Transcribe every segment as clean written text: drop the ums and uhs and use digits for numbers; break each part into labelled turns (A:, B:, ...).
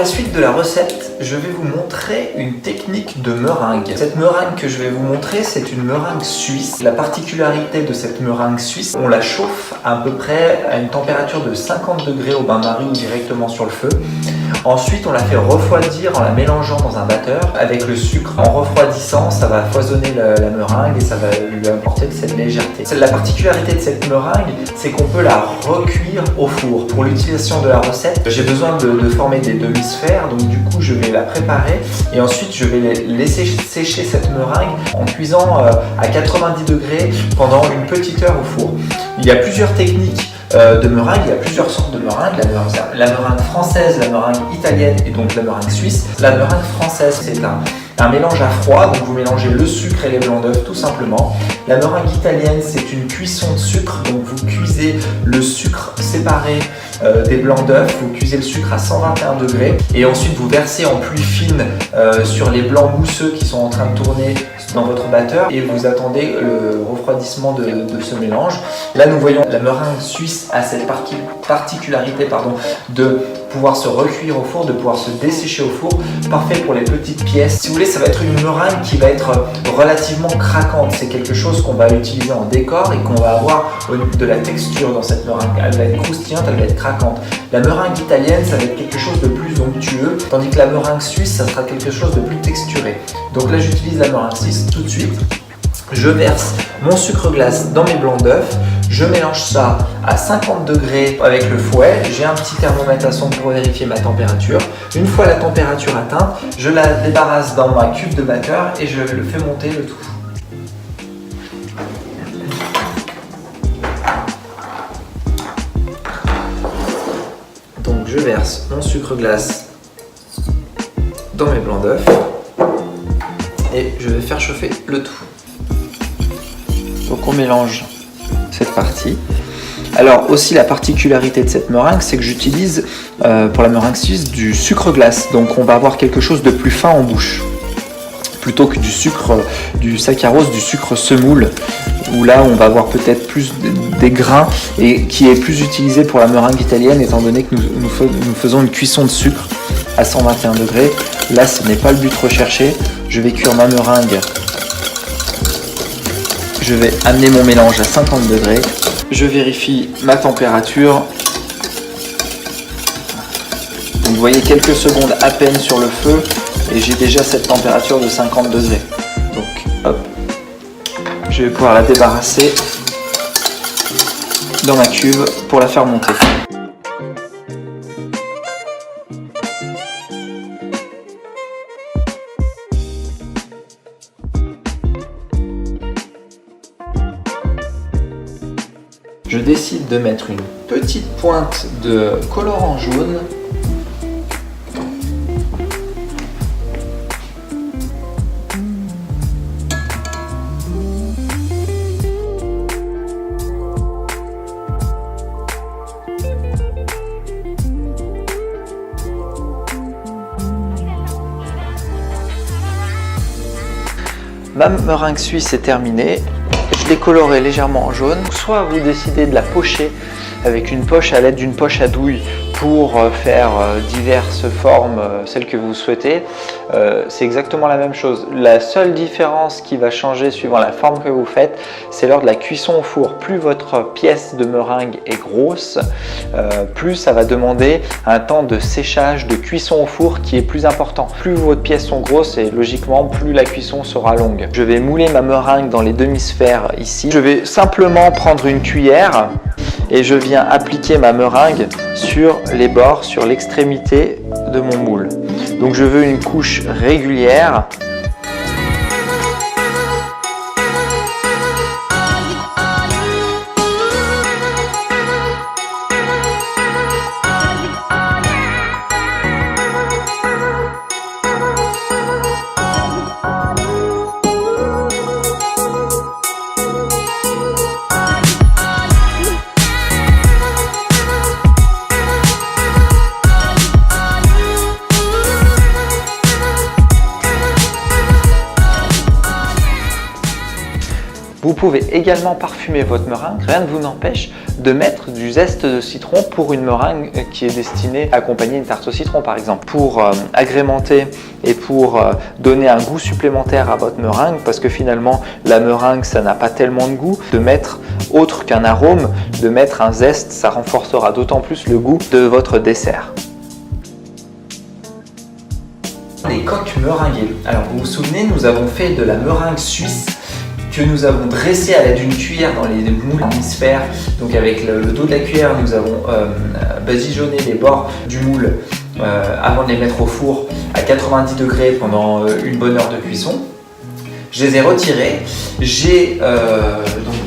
A: la suite de la recette, je vais vous montrer une technique de meringue. Cette meringue que je vais vous montrer, c'est une meringue suisse. La particularité de cette meringue suisse, on la chauffe à peu près à une température de 50 degrés au bain-marie ou directement sur le feu. Ensuite, on la fait refroidir en la mélangeant dans un batteur avec le sucre. En refroidissant, ça va foisonner la meringue et ça va lui apporter de cette légèreté. La particularité de cette meringue, c'est qu'on peut la recuire au four. Pour l'utilisation de la recette, j'ai besoin de former des demi-sphères, donc du coup, je vais la préparer et ensuite, je vais laisser sécher cette meringue en cuisant à 90 degrés pendant une petite heure au four. Il y a plusieurs techniques de meringue, il y a plusieurs sortes de meringue, la meringue française, la meringue italienne et donc la meringue suisse. La meringue française, c'est un mélange à froid, donc vous mélangez le sucre et les blancs d'œufs tout simplement. La meringue italienne, c'est une cuisson de sucre, donc vous cuisez le sucre séparé des blancs d'œufs, vous cuisez le sucre à 121 degrés et ensuite vous versez en pluie fine sur les blancs mousseux qui sont en train de tourner dans votre batteur et vous attendez le refroidissement de ce mélange. Là, nous voyons la meringue suisse a cette particularité de pouvoir se recuire au four, de pouvoir se dessécher au four, parfait pour les petites pièces. Si vous voulez, ça va être une meringue qui va être relativement craquante. C'est quelque chose qu'on va utiliser en décor et qu'on va avoir de la texture dans cette meringue. Elle va être croustillante, elle va être craquante. La meringue italienne, ça va être quelque chose de plus onctueux, tandis que la meringue suisse, ça sera quelque chose de plus texturé. Donc là, j'utilise la meringue suisse tout de suite. Je verse mon sucre glace dans mes blancs d'œufs. Je mélange ça à 50 degrés avec le fouet. J'ai un petit thermomètre à sonde pour vérifier ma température. Une fois la température atteinte, je la débarrasse dans ma cuve de batteur et je le fais monter le tout. Donc je verse mon sucre glace dans mes blancs d'œufs et je vais faire chauffer le tout. Donc on mélange cette partie. Alors aussi la particularité de cette meringue, c'est que j'utilise pour la meringue suisse du sucre glace. Donc on va avoir quelque chose de plus fin en bouche plutôt que du sucre, du saccharose, du sucre semoule, où là on va avoir peut-être plus des grains et qui est plus utilisé pour la meringue italienne étant donné que nous faisons une cuisson de sucre à 121 degrés. Là ce n'est pas le but recherché. Je vais cuire ma meringue. Je vais amener mon mélange à 50 degrés. Je vérifie ma température. Donc, vous voyez quelques secondes à peine sur le feu et j'ai déjà cette température de 50 degrés. Donc hop, je vais pouvoir la débarrasser dans ma cuve pour la faire monter. Je décide de mettre une petite pointe de colorant jaune. Ma meringue suisse est terminée. Je l'ai colorée légèrement en jaune. Soit vous décidez de la pocher avec une poche à l'aide d'une poche à douille pour faire diverses formes, celles que vous souhaitez. C'est exactement la même chose. La seule différence qui va changer suivant la forme que vous faites, c'est lors de la cuisson au four. Plus votre pièce de meringue est grosse, plus ça va demander un temps de séchage, de cuisson au four qui est plus important. Plus votre pièces sont grosses et logiquement plus la cuisson sera longue. Je vais mouler ma meringue dans les demi-sphères ici. Je vais simplement prendre une cuillère et je viens appliquer ma meringue sur les bords, sur l'extrémité de mon moule. Donc je veux une couche régulière.
B: Vous pouvez également parfumer votre meringue, rien ne vous empêche de mettre du zeste de citron pour une meringue qui est destinée à accompagner une tarte au citron par exemple. Pour agrémenter et pour donner un goût supplémentaire à votre meringue, parce que finalement la meringue ça n'a pas tellement de goût, de mettre autre qu'un arôme, de mettre un zeste, ça renforcera d'autant plus le goût de votre dessert.
A: Les coques meringuées. Alors vous vous souvenez, nous avons fait de la meringue suisse que nous avons dressée à l'aide d'une cuillère dans les moules hémisphères. Donc avec le dos de la cuillère, nous avons badigeonné les bords du moule avant de les mettre au four à 90 degrés pendant une bonne heure de cuisson. Je les ai retirés. Donc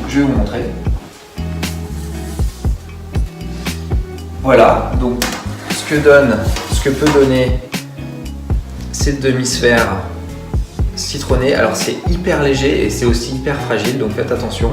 A: je vais vous montrer. Voilà, donc ce que peut donner cette demi-sphère citronnée. Alors c'est hyper léger et c'est aussi hyper fragile, donc faites attention.